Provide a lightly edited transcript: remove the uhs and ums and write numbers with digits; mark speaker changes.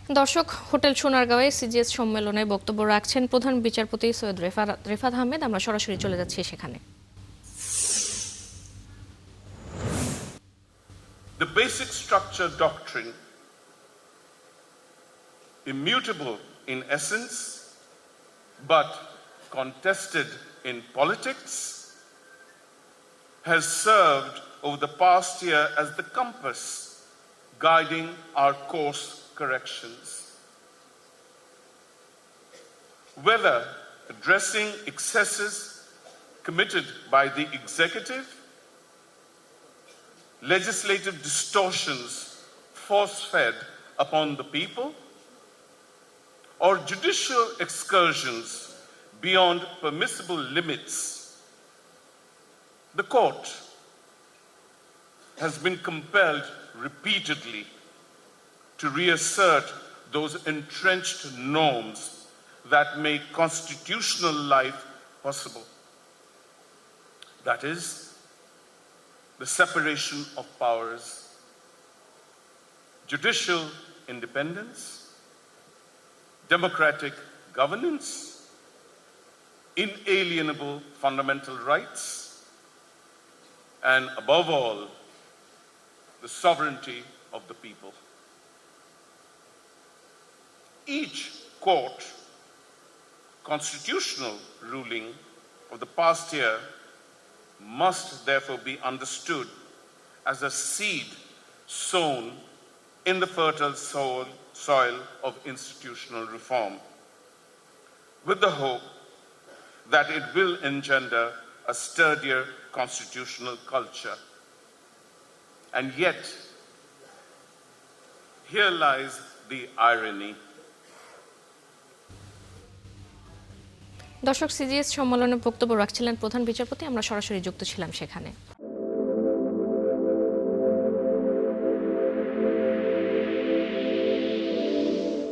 Speaker 1: দর্শক, hotel সোনারগাঁওয়ে CGS সম্মেলনে বক্তব্য রাখছেন প্রধান বিচারপতি সৈয়দ রেফাত আহমেদ। আমরা সরাসরি চলে যাচ্ছি সেখানে।
Speaker 2: The basic structure doctrine, immutable in essence, but contested in politics, has served over the past year as the compass guiding our course corrections. Whether addressing excesses committed by the executive, legislative distortions force-fed upon the people, or judicial excursions beyond permissible limits, the court has been compelled repeatedly to reassert those entrenched norms that make constitutional life possible. That is, the separation of powers, judicial independence, democratic governance, inalienable fundamental rights, and above all, the sovereignty of the people. Each court constitutional ruling of the past year must therefore be understood as a seed sown in the fertile soil of institutional reform, with the hope that it will engender a sturdier constitutional culture. And yet, here lies the irony.
Speaker 1: দর্শক, CGS সম্মেলনে বক্তব্য রাখছিলেন প্রধান বিচারপতি। আমরা সরাসরি যুক্ত ছিলাম সেখানে।